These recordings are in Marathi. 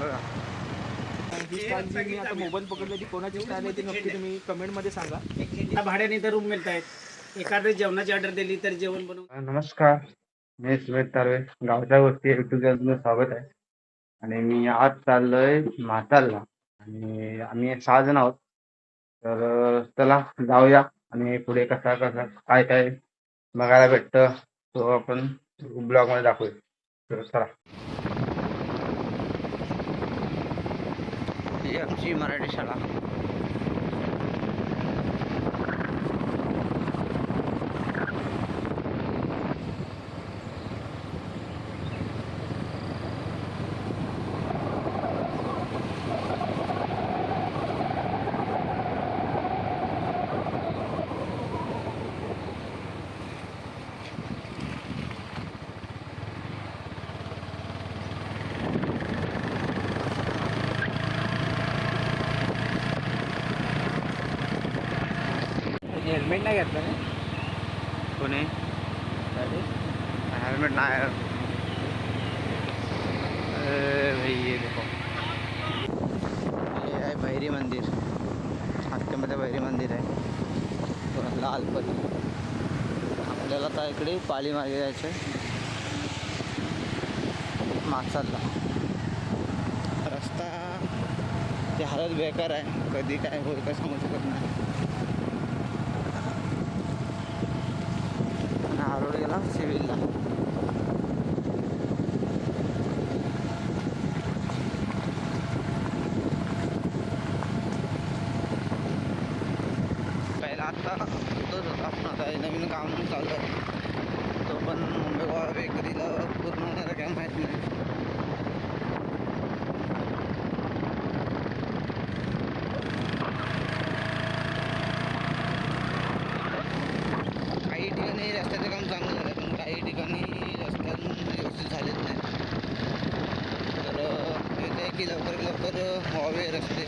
ही स्टाईल जी मी आता मोबाईल पकडली ती कोणाची स्टाईल आहे ती नक्की तुम्ही कमेंटमध्ये सांगा. भाड्याने तर रूम मिळत आहेत. एखादे जेवणाची ऑर्डर दिली तर जेवण बनवून. नमस्कार, मी सुमित तारवे. गावच्या गोष्टी युट्यूब चॅनलमध्ये स्वागत आहे. आणि मी आज चाललोय म्हातारला आणि आम्ही 6 जण आहोत. तर चला जाऊया आणि पुढे कसा कसा काय काय बघायला भेटतं तो आपण ब्लॉगमध्ये दाखवूया. तर चला. ही आमची मराठी शाळा. हेल्मेट नाही घातलं ना कोणी हेल्मेट नाही. भाई ये देखो, ये आहे भैरी मंदिर. नाट्यमध्ये भैरी मंदिर आहे लालपरी. आपल्याला आता इकडे पाली मार्गे जायचं आहे मासाला. रस्ता ची हालत बेकार आहे, कधी काय होईल काय सांगू शकत नाही. हा रोड गेला सिव्हिलला. पहिला आत्ता तोच होता, आपण आता नवीन काम चालू आहे. तो पण मुंबई गोवा बेकरीला पूर्ण होणार काय माहीत नाही. काही ठिकाणी रस्त्याचं काम चांगलं झालं, पण काही ठिकाणी रस्ते अजून व्यवस्थित झालेच नाही. तर येत आहे की लवकर लवकर व्हावे रस्ते.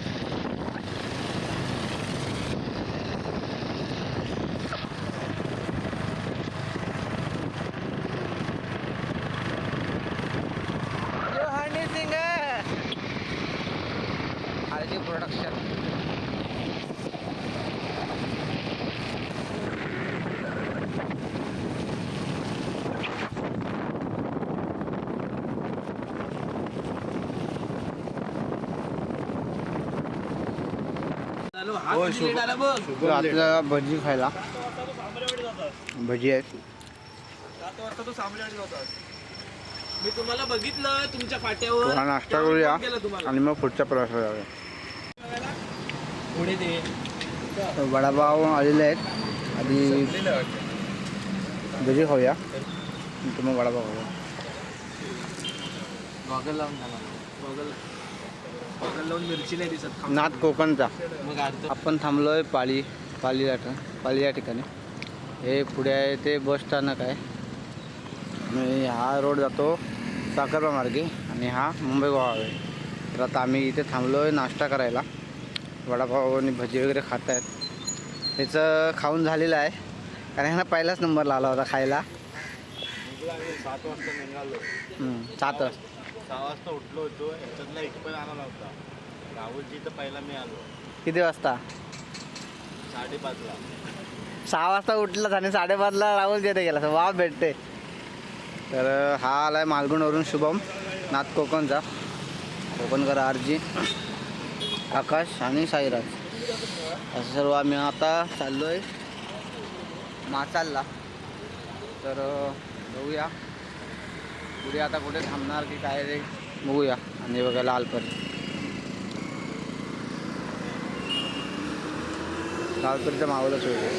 हनी सिंग आरजी प्रोडक्शन. आपल्याला भजी खायला भजी आहे. 7 वाजता तू सामल्याकडे होतास. मी तुम्हाला बघितलं तुमच्या फाट्यावर. थोडा नाश्ता करूया केलं तुम्हाला आणि मग पुढच्या प्रवासाला जाऊया. पुढे ते तर वडापाव आलेले आहेत. आधी भजी खाऊया नंतर मग वडापाव खाऊया. गॉगल लावून झाला. गॉगल लावून मिरची नाही दिसत. नाथ कोकणचा. मग अर्ध आपण थांबलोय पाली या ठिकाणी. हे पुढे आहे ते बस स्थानक आहे. आणि हा रोड जातो साखरपा मार्गे आणि हा मुंबई गोवा आहे. तर आता आम्ही इथे थांबलोय नाश्ता करायला. वडापाव आणि भजी वगैरे खात आहेत. त्याचं खाऊन झालेलं आहे कारण ह्यांना पहिलाच नंबर लावला होता खायला. 7 वाजता निघालो. 7 वाजता 6 वाजता उठलो होतो. याच्यातला एक पण आला नव्हता. राहुलजी तर पहिला मी आलो किती वाजता? 5:30ला. 6 वाजता उठलाच आणि 5:30ला राहुल तिथे गेला. वाव भेटते. तर हा आला आहे मालगुणवरून शुभम, नाथ कोकणचा. कोकणकर आरजी, आकाश आणि साईराज असं सर्व आम्ही आता चाललो आहे माचालला. तर बघूया पुढे आता कुठे थांबणार की काय रे बघूया. आणि बघा लालपरीच्या मावळच होते.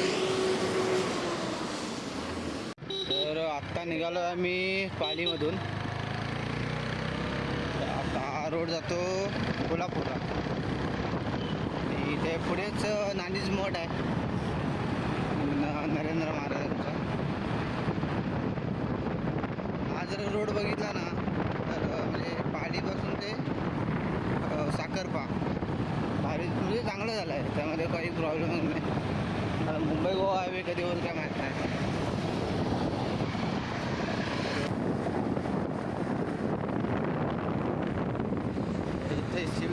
तर आत्ता निघालो आम्ही पालीमधून. आता हा रोड जातो कोल्हापूरला. इथे पुढेच नाणीज मठ आहे नरेंद्र महाराजांचा. हा जर रोड बघितला ना तर म्हणजे पालीपासून ते साखरपा भारी म्हणजे चांगलं झालं आहे. त्यामध्ये काही प्रॉब्लेमच नाही. मुंबई गोवा हायवे कधी होईल काय माहीत नाही.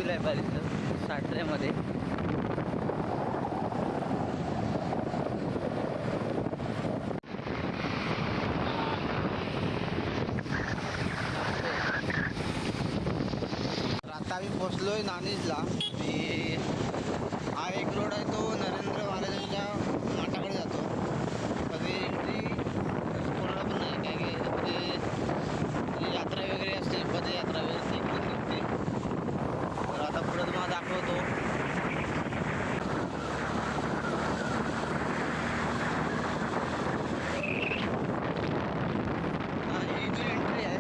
दिलाय पाहिजे साठऱ्यामध्ये. आता आम्ही पोचलोय नाणीजला. हा एक रोड आहे तो नरेंद्र महाराजांच्या मठाकडे जातो. कधी एंट्री कोणाला पण नाही काय काय म्हणजे यात्रा वगैरे असते पदयात्रा वगैरे ती इकडून निघते. तर आता पुढे तुम्हाला दाखवतो. ही जी एंट्री आहे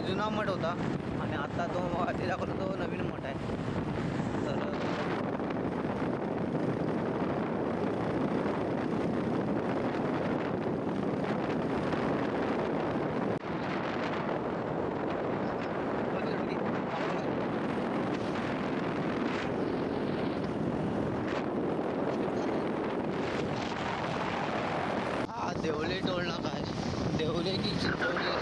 जुना मठ होता आणि आता तो ते दाखवतो तो नवीन मठ आहे. तर हा देवले टोल नाका आहे. देवले की चिंचवली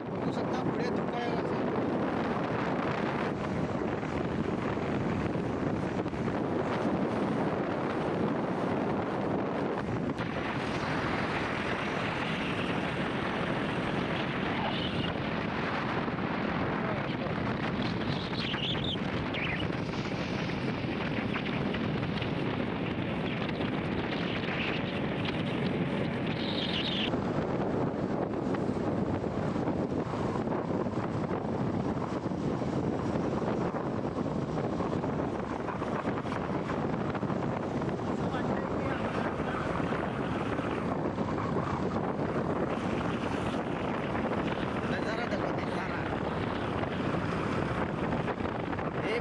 बघू शकता पुढे धोका आहे.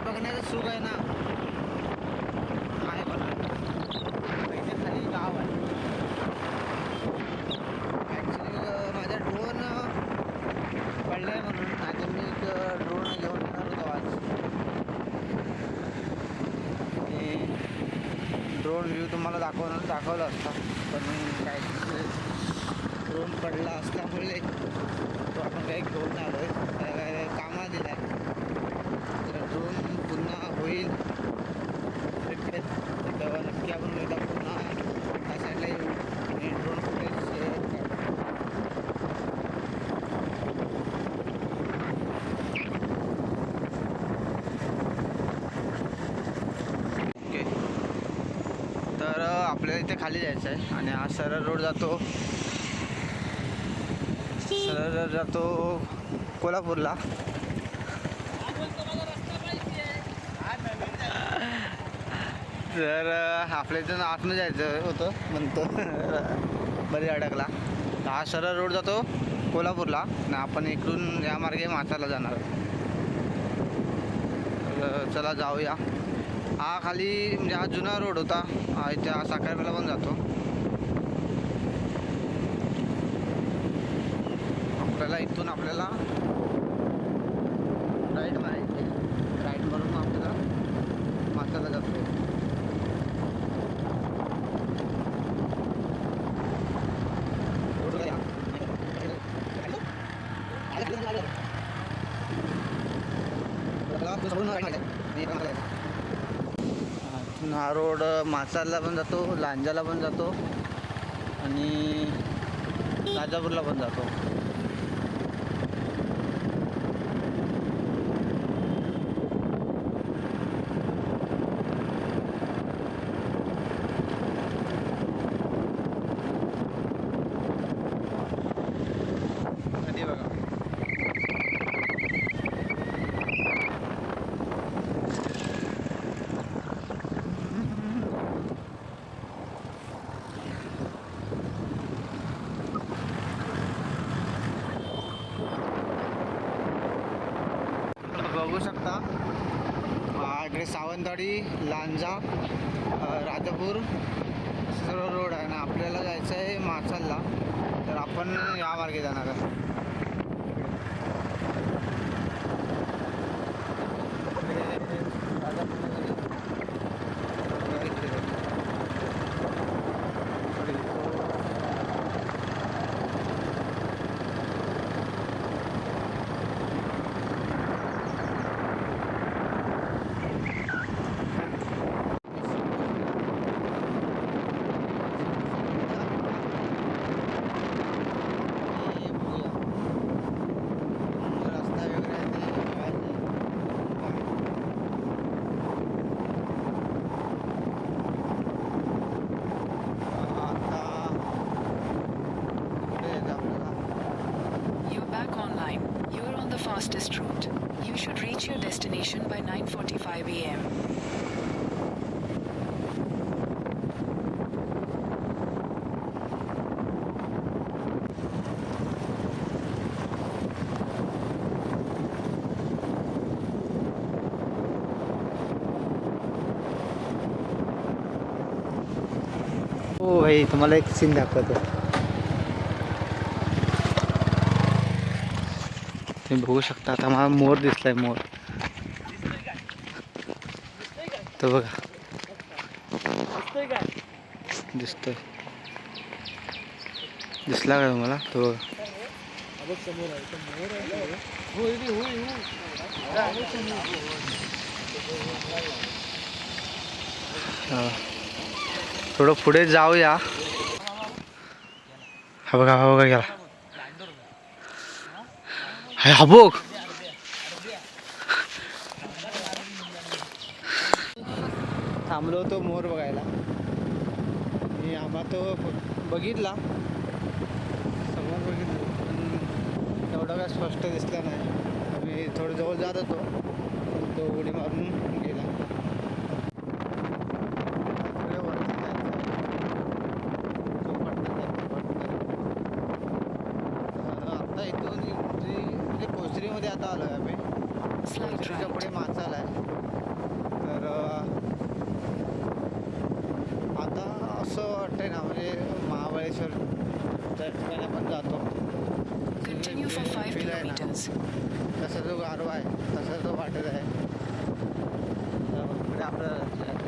बघण्याचं सुख आहे ना, आहे बघा. इथे खाली गाव आहे. ॲक्च्युली माझा ड्रोन पडला आहे म्हणून आता मी एक ड्रोन घेऊन येणार होतो आज. आणि ड्रोन व्ह्यू तुम्हाला दाखवलं असतं, पण काय ड्रोन पडला असल्यामुळे तो आपण काही घेऊन आलो आहे. कामाला दिला आहे. ड्रोन पुन्हा होईल रिपेअर तेव्हा नक्की आपण एकदा पुन्हा त्या साईडला येऊ आणि ड्रोन फुटेज ओके. तर आपल्याला इथे खाली जायचं आहे आणि हा सरळ रोड जातो कोल्हापूरला. तर आपल्या इथून आतनं जायचं होतं म्हणतो बरी अडकला. हा सरळ रोड जातो कोल्हापूरला आणि आपण इकडून या मार्गे माचाला जाणार. तर चला जाऊया. हा खाली म्हणजे हा जुना रोड होता. हा इथे हा साखरपेला पण जातो. इथून आपल्याला राईट मारायचे. राईट मारून आपल्याला माचाला जातो. हा रोड माचाला पण जातो, लांजाला पण जातो आणि राजापूरला पण जातो. बघू शकता इकडे सावंतवाडी, लांजा, राजापूर सर्व रोड आहे ना. आपल्याला जायचं आहे माचालला, तर आपण या मार्गे जाणार आहे. You're back online. You're on the fastest route. You should reach your destination by 9:45 a.m. हो भाई, तुम्हाला एक सीन दाखवतो. तुम्ही बघू शकता. आता मला मोर दिसलाय. मोर तो बघा दिसतोय. दिसला का तुम्हाला? तो बघा. हा. थोडं पुढे जाऊया. हा बघा, हा बघा गेला. हा बघ. थांबलो होतो मोर बघायला. मी आम्हा तो बघितला, समोर बघितलं, पण एवढं काय स्पष्ट दिसला नाही. आम्ही थोडं जवळ जात होतो, तो उडी मारून गेला. आता इथून म्हणजे कोसरीमध्ये आता आलो आहे आम्ही. कोसरीच्या पुढे माचाल आहे. तर आता असं वाटतंय ना, म्हणजे महाबळेश्वर त्या ठिकाणी आपण जातो. Continue for 5 फील आहे ना, kilometers. तसा जो गारवा आहे तसा तो वाटत आहे. तर पुढे आपल्याला जायचं आहे.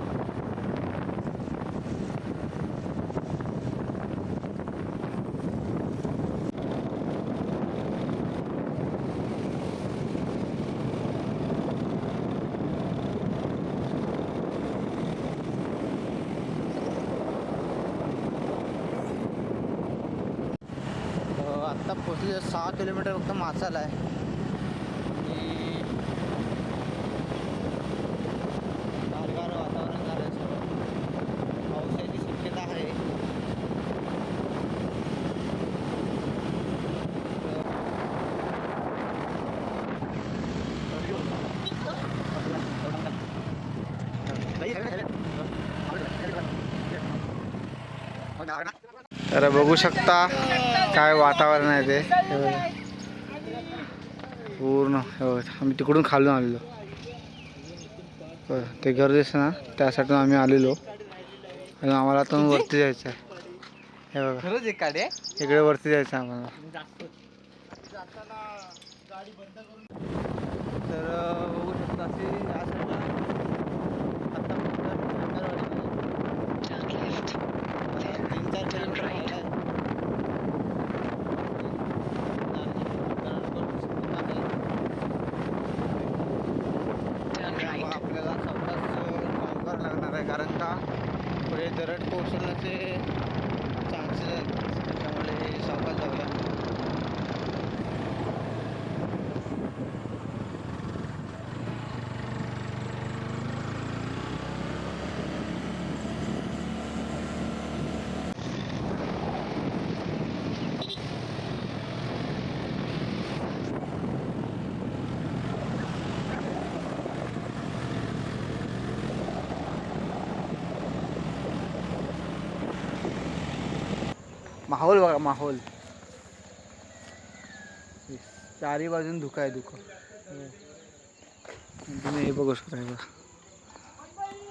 आत्ता पोचले. 6 किलोमीटर फक्त माचाल आहे. आणि गारगार वातावरण झालं आहे. सगळं पावसाची शक्यता आहे. तर बघू शकता काय वातावरण आहे ते. पूर्ण आम्ही तिकडून खालून आलेलो. ते घर दिसतं ना, त्यासाठी आम्ही आलेलो. आणि आम्हाला आता वरती जायचं आहे. हे बघा, इकडे वरती जायचं आहे आम्हाला. तर बघू शकता असे या साईडला आता Turn left. Then 3-4 turn kilometre right. आहे. Turn right. आपल्याला स्वतःच काम करावं लागणार आहे, कारण का पुढे दरड कोसळण्याचे चान्सेस आहेत. त्यामुळे सावकाश जाऊया. माहोल बघा, माहोल. चारी बाजून धुकं आहे, धुकं. तुम्ही हे बघू शकता, हे बघा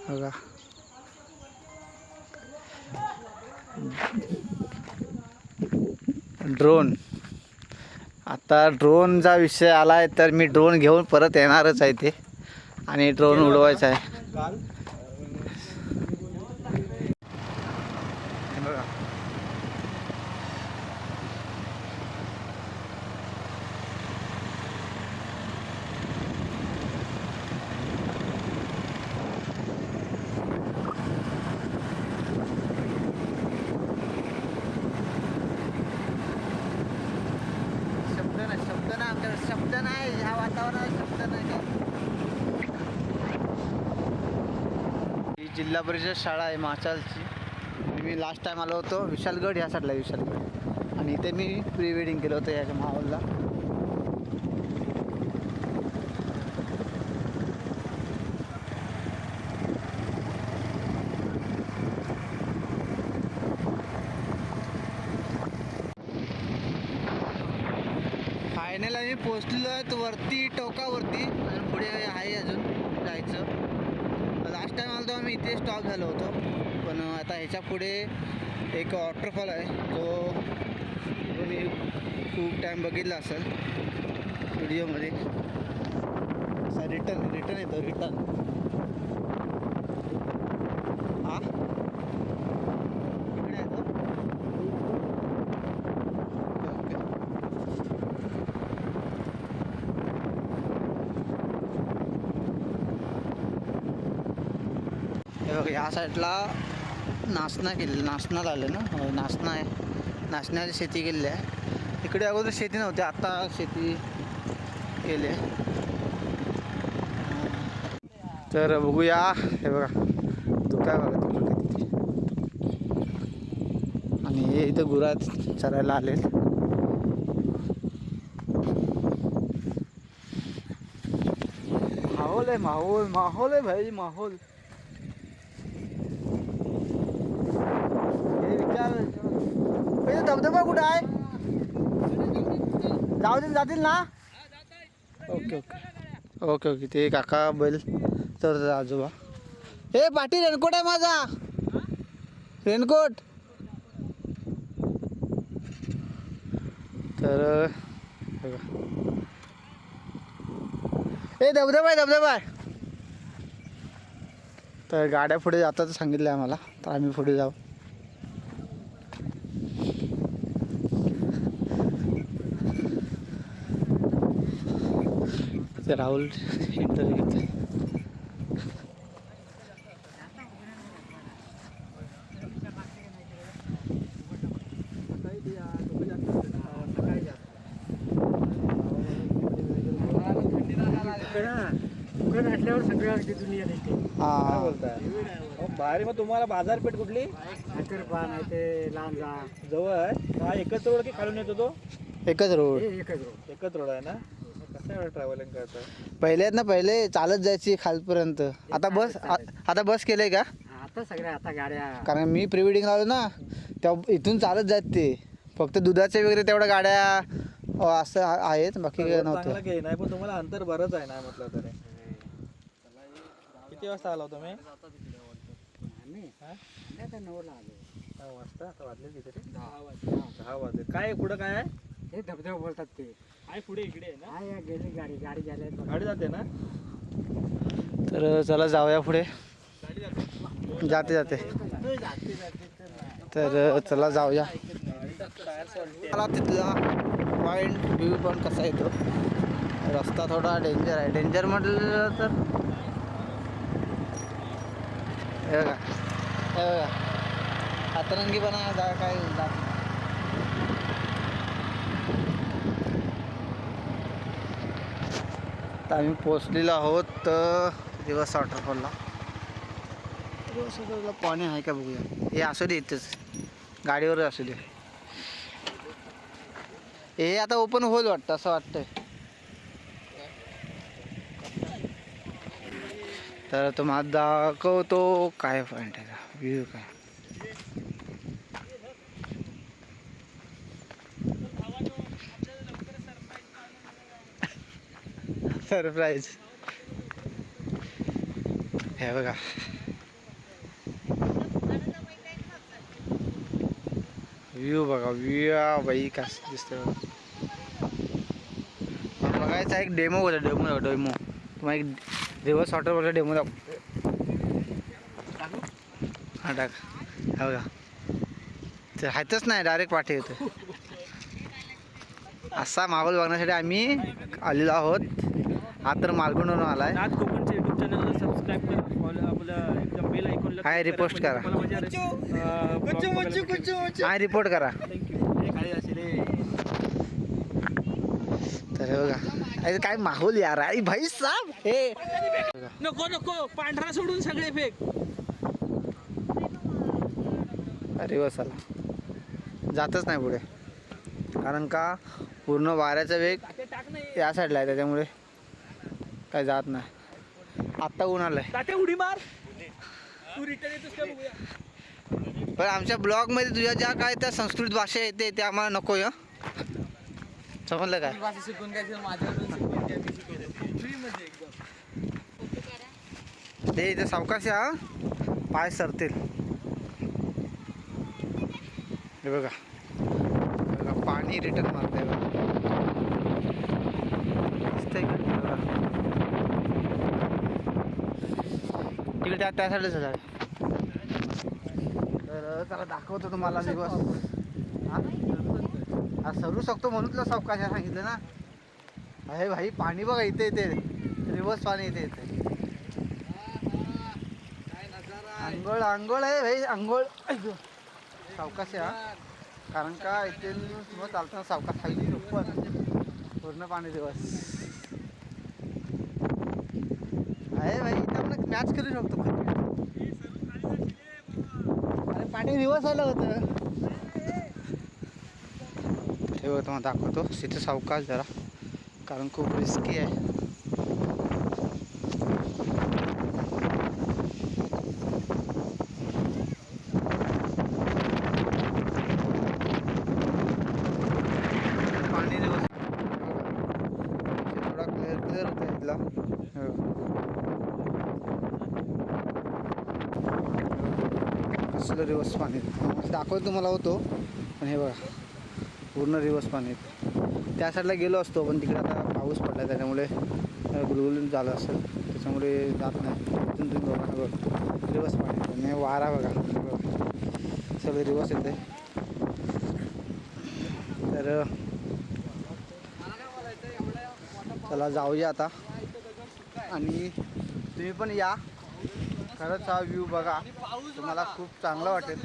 बघा. ड्रोन. आता ड्रोनचा विषय आला आहे तर मी ड्रोन घेऊन परत येणारच आहे ते, आणि ड्रोन उडवायचा आहे. काल हे बघा. शब्द नाही आमच्याकडे, शब्द नाही ह्या वातावरणात, शब्द नाही. ही जिल्हा परिषद शाळा आहे महाचालची. मी लास्ट टाइम आलो होतो विशालगड, ह्या साईडला विशालगड, आणि इथे मी प्री वेडिंग केलं होतं याच्या माहोलला. फायनल आम्ही पोचलेलो आहे तो वरती टोकावरती, आणि पुढे आहे अजून जायचं. लास्ट टाइम आलो आम्ही इथे स्टॉप झालो होतो, पण आता ह्याच्या पुढे एक वॉटरफॉल आहे जो तुम्ही खूप टाईम बघितला असेल व्हिडिओमध्ये. असा रिटर्न येतो, रिटर्न. हा इकडे येतो. ओके. हे बघा, या साईडला नाचना केलेली, नाचना आलं ना, नाचना आहे, नाचण्याची शेती केलेली आहे. इकडे अगोदर शेती नव्हती, आता शेती केली आहे. तर बघूया, हे बघा धुका बघा तिकडे किती, आणि हे इथं गुरात चरायला आले. माहोल आहे, माहोल आहे भाई, माहोल. धबधबा कुठं आहे? जातील ना? Okay okay okay okay. ते काका बैल तर आजोबा. हे पाटील, रेनकोट आहे माझा, रेनकोट. तर हे धबधबा आहे. तर गाड्या पुढे जातात सांगितलं आहे आम्हाला, तर आम्ही पुढे जाऊ. ते राहुल इंटरव्ह्यू घेते. काय बोलताय? भारी. मग तुम्हाला बाजारपेठ कुठली? जवळ आहे. हा एकच रोड की खालून येतो तो? एकच रोड. एकच रोड आहे ना. कसं ट्रॅव्हलिंग करता? पहिले चालत जायची खालपर्यंत. आता बस केलंय का? आता सगळ्या आता गाड्या, कारण मी प्री वेडिंग आलो ना तेव्हा इथून चालत जात ते, फक्त दुधाचे वगैरे तेवढ्या गाड्या असं आहेत, बाकी नव्हतं. चांगला काही नाही, पण तुम्हाला अंतर बरंच आहे ना म्हटलं तरी. किती वाजता आला तुम्ही? आम्ही आता 9ला आलो. 9 वाजता. आता वाजले किती रे? 10 वाजले. काय पुढं काय आहे? हे धबधबा बोलतात ते. आहे पुढे इकडे आहे ना. हा या गेली गाडी गेल्या. गाडी जाते ना. तर चला जाऊया पुढे. गाडी जाते. तर चला जाऊया. मला तिथला पॉईंट व्ह्यू पण कसा येतो. रस्ता थोडा डेंजर आहे. डेंजर म्हटलं तर हे बघा हातरंगीपणा काय जात. आता आम्ही पोचलेलो आहोत दिवस वॉटरफॉलला. पाणी आहे का बघूया. हे असू दे, इथंच गाडीवर असू दे. हे आता ओपन होईल वाटतं, असं वाटतंय. तर तुम्हाला दाखवतो काय पॉईंट आहे, व्ह्यू काय. सरप्राईज. हे बघा व्ह्यू बघा व्ह्यू बाई कसं दिसतंय बघा. बघायचा एक डेमो होता डेमो तुम्हाला एक रिव्हर्स वॉटरफॉलचा डेमो दाखव. हा टाक हा बघा ते हातच नाही डायरेक्ट पाठी येतं. असा माहोल बघण्यासाठी आम्ही आलेलो आहोत. हा तर मालगुणवरून आलाय. नाथ कोकणच्या युट्यूब चॅनलला सबस्क्राईब करा, फॉलो आपलं एकदम बेल आयकॉनला हाय रिपोस्ट करा. हाय रिपोर्ट करा. तर हे बघा अरे काय माहोल यार आई भाई साहब. हे नको नको पांढरा सोडून सगळे फेक. अरे बसाला जातच नाही पुढे कारण का पूर्ण वाऱ्याचा वेग या साईडला आहे त्याच्यामुळे काय जात नाही. आत्ता ऊन आलंय तात्या उडी मार. तू रिटर्न येतोस का बघूया. पण आमच्या ब्लॉगमध्ये तुझ्या ज्या काय त्या संस्कृत भाषा येते ते आम्हाला नको आहे. समजलं काय भाषा शिकून काय माझ्याकडून शिकून घ्या, मी शिकवतो फ्री मध्ये एकदम. ते इथे सावकाश हा पाय सरतील. हे बघा बघा पाणी रिटर्न मारतंय बघा. दिसतंय का बघा. तिकडे त्या साईडलाच आहे. तर चला दाखवतो तुम्हाला दिवस. हा सरू शकतो म्हणून तुला सावकाश सांगितलं ना. अरे भाई पाणी बघा इथे येते रिवर्स पाणी इथे येते. अंघोळ अंघोळ आहे भाई अंघोळ. सावकाश हा कारण का इथे तुम्हाला चालताना सावकाश खाली पण पूर्ण पाणी दिवस आहे भाई. इथे आपण मॅच करू शकतो. अरे पाणी दिवस आलं होतं. ठेव तुम्हाला दाखवतो तिथे सावकाश जरा कारण खूप रिस्की आहे. पाणी दिवस थोडा क्लिअर क्लिअर होता इथला. कसलं रिवर्स पाणी दाखवतो तुम्हाला होतो पण हे बघा पूर्ण रिवर्स पाणी. त्या साईडला गेलो असतो पण तिकडे आता पाऊस पडला त्याच्यामुळे गुलगुलून झालं असेल त्याच्यामुळे जात नाही. तिथून तुम्ही बघा बघ रिवर्स पाणी आणि वारा बघा सगळे रिवर्स येते. तर चला जाऊया आता आणि तुम्ही पण या. खरंच हा व्ह्यू बघा तुम्हाला खूप चांगला वाटेल.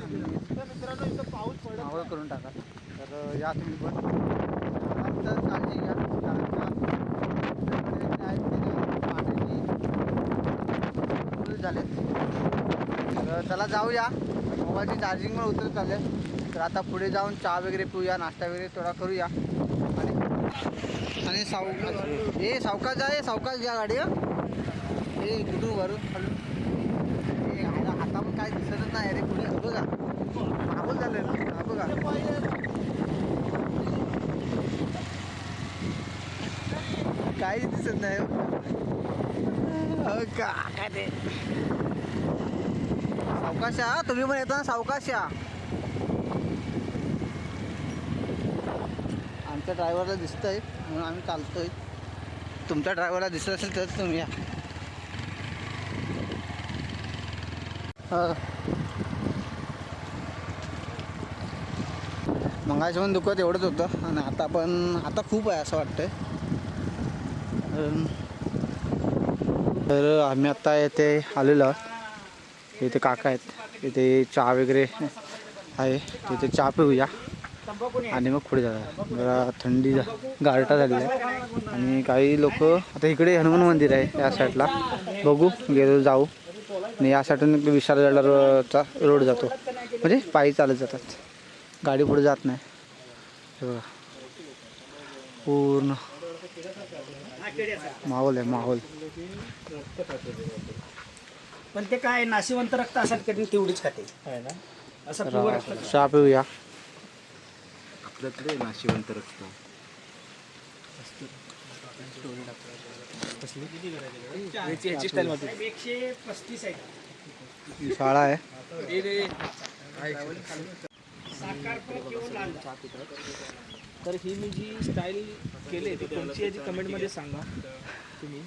मावळ करून टाका. तर या तुम्ही पण तर काळजी घ्या कारण का झाले. तर चला जाऊया. मोबाईलची चार्जिंग पण उतरत चालेल. तर आता पुढे जाऊन चहा वगैरे पिऊया नाश्ता वगैरे थोडा करूया. आणि सावकाश आहे सावकाश घ्या गाडी. हे कुठून भरून खालून आता पण काय दिसतच नाही रे पुढे. बघा मागून झालं ना बघा काही दिसत नाही. काय ते सावकाश या तुम्ही पण येता सावकाश या. आमच्या ड्रायव्हरला दिसतंय म्हणून आम्ही चालतोय. तुमच्या ड्रायव्हरला दिसत असेल तर तुम्ही या. मगाशी पण दुखत एवढंच होतं आणि आता पण आता खूप आहे असं वाटतंय. तर आम्ही आत्ता येथे आलेलो आहोत. इथे काका आहेत इथे चहा वगैरे आहे. इथे चहा पिऊया आणि मग पुढे जाऊया. जरा थंडी गारठा झालेला आहे आणि काही लोक आता इकडे हनुमान मंदिर आहे या साईडला बघू गेलो जाऊ. आणि या साईडून विशाळगडचा रोड जातो म्हणजे पायी चालत जातात. गाडी पुढे जात नाही. हे बघा पूर्ण माहोल आहे माहोल. पण ते काय नाशिवंत रक्त असेल कधी तेवढीच खाते असं प्युअर रक्त. चहा पिऊया. आपल्याकडे नाशिवंत रक्त याची स्टाईल मध्ये 135 आहे. शाळा आहे. साखरपुडा किंवा लाल तर ही मी जी स्टाईल केली ती कोणची आहे ती कमेंटमध्ये सांगा तुम्ही.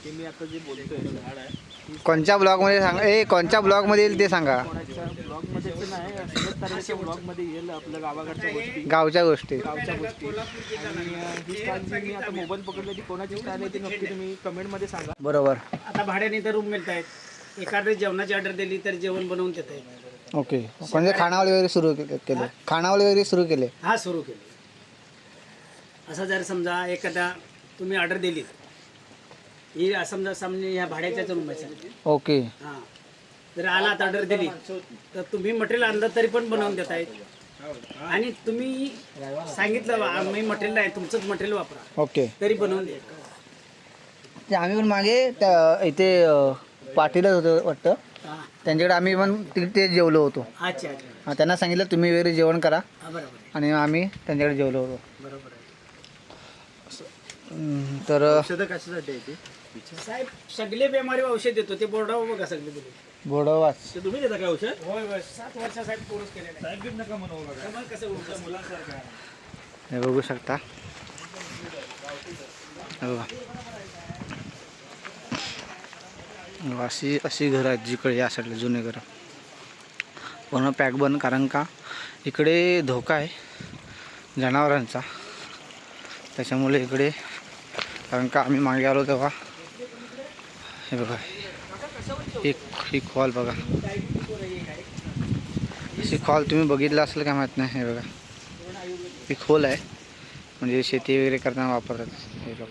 ते मी आता जे बोलतोय झाड आहे कोणत्या ब्लॉगमध्ये सांगा, कोणत्या ब्लॉगमध्ये येईल ते सांगा. कोणाच्या ब्लॉगमध्येच नाही, सुरत तालुक्याच्या ब्लॉगमध्ये येईल आपल्या गावाकडच्या गोष्टी, गावच्या गोष्टी. गावच्या गोष्टी. आणि ही स्टाईल जी मी आता मोबाईल पकडली ती कोणाची स्टाईल आहे ती नक्की तुम्ही कमेंटमध्ये सांगा. बरोबर. आता भाड्याने तर रूम मिळत आहेत. एखादं जेवणाची ऑर्डर दिली तर जेवण बनवून देत आहेत. ओके. म्हणजे खानावळी वगैरे सुरू केले, खानावळी वगैरे सुरू केले. हा सुरू केले. असं जर समजा एखादा तुम्ही ऑर्डर दिली, ही समजा सामने ह्या भाड्याच्याच रूम आहे. ओके. हां, जर आला ऑर्डर दिली तर तुम्ही मटेरियल आणलं तरी पण बनवून देत आहेत. आणि तुम्ही सांगितलं आम्ही मटेरियल आहे, तुमचंच मटेरियल वापरा, ओके. तरी बनवून द्या. ते आम्ही पण मागे त्या इथे पाटीलच होतं वाटतं, हां, त्यांच्याकडे आम्ही पण तिथे जेवलो होतो. अच्छा अच्छा. त्यांना सांगितलं तुम्ही वगैरे जेवण करा, हा, बरोबर आहे, आणि आम्ही त्यांच्याकडे जेवलो होतो. बरोबर आहे. तर साहेब सगळे बेमारी औषध देतो, ते बोर्डावर बघा सगळे दिले. बोडवाच. ते तुम्ही देता काय औषध? होय होय, 7 वर्ष साहेब कोर्स केलेला साहेब घेऊन नका म्हणू बघा. आहे. मग कसं उलटं मुलांसारखं आहे. हे बघू शकता. हे बघा. अशी अशी घरं आहेत जिकडे या साईडला जुने घरं पूर्ण पॅक बंद, कारण का इकडे धोका आहे जनावरांचा, त्याच्यामुळे इकडे. कारण का आम्ही मागे आलो तेव्हा हे बघा, ही कॉल बघा, ही कॉल तुम्ही बघितलं असेल काय माहीत नाही. हे बघा, ही खोल आहे, म्हणजे शेती वगैरे करताना वापरतात हे लोक.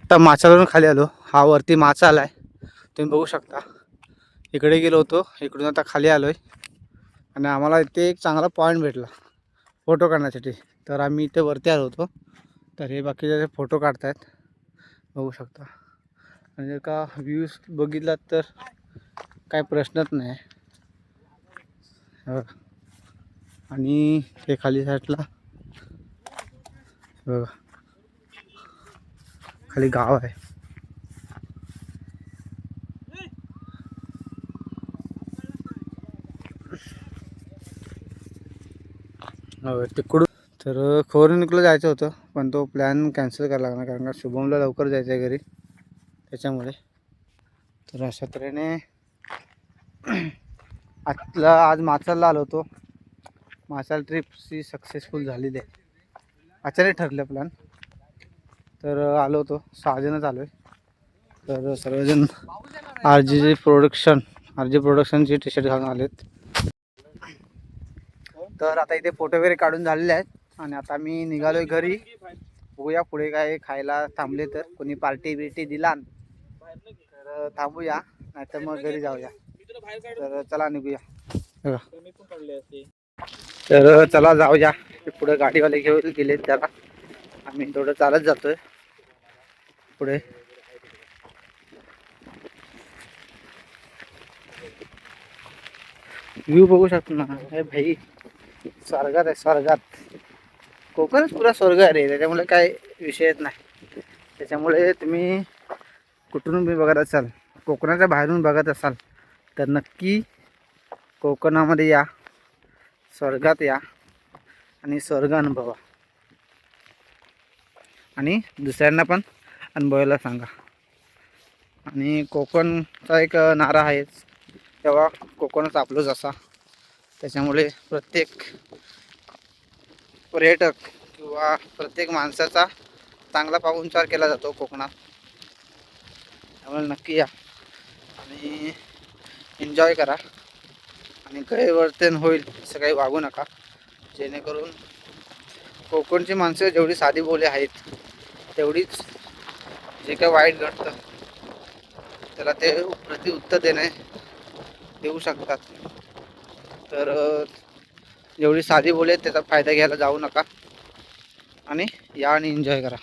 आता माचावरून खाली आलो. हा वरती माचा आलाय, तुम्ही बघू शकता. इकडे गेलो होतो, इकडून आता खाली आलोय, आणि आम्हाला इथे एक चांगला पॉईंट भेटला फोटो काढण्यासाठी. तर आम्ही इथे वरती आलो होतो. तर हे बाकीचे फोटो काढतायत, बघू शकता. आणि जर का व्ह्यूज बघितलात तर काय प्रश्नच नाही. आणि हे खाली साईडला बघा, खाली गाव आहे. तिकडून तर खोरनिकला जायचं होतं, पण तो प्लॅन कॅन्सल करायला लागला, कारण का शुभमला लवकर जायचं आहे घरी, त्याच्यामुळे. तर अशा तऱ्हेने आज माचालला आलो होतो. माचाल ट्रिपची सक्सेसफुल झालेली आहे. अचानक ठरलं प्लॅन, तर आलो होतो. 6 जणच आलो आहे. तर सर्वजण आर जी प्रोडक्शनची टी शर्ट घालून आलेत. तर आता इथे फोटो वगैरे काढून झालेले आहेत, आणि आता मी निघालोय घरी. बघूया पुढे काय खायला थांबले तर, कोणी पार्टी बिर्टी दिला तर थांबूया, नाहीतर मग घरी जाऊया. तर चला निघूया. तर चला जाऊया. पुढे गाडीवाले घेऊन गेले, त्याला आम्ही थोडं चालत जातोय पुढे. व्ह्यू बघू शकतो ना, हे भाई स्वर्गात आहे, स्वर्गात. कोकणच पुरा स्वर्ग आहे रे, त्याच्यामुळे काय विषयच नाही. त्याच्यामुळे तुम्ही कुठून बी बघत असाल, कोकणाच्या बाहेरून बघत असाल, तर नक्की कोकणामध्ये या, स्वर्गात या, आणि स्वर्ग अनुभवा, आणि दुसऱ्यांना पण अनुभवायला सांगा. आणि कोकणचा एक नारा आहे, तेव्हा कोकणच आपलंच असा. त्याच्यामुळे प्रत्येक पर्यटक किंवा प्रत्येक माणसाचा चांगला पाहुणचार केला जातो कोकणात. त्यामुळे नक्की या आणि एन्जॉय करा, आणि गैरवर्तन होईल असं काही वागू नका, जेणेकरून कोकणची माणसं जेवढी साधी बोली आहेत, तेवढीच जे काही वाईट घडतं त्याला ते प्रत्युत्तर देऊ शकतात. तर जेवढी साधी बोली आहेत त्याचा फायदा घ्यायला जाऊ नका, आणि या आणि एन्जॉय करा.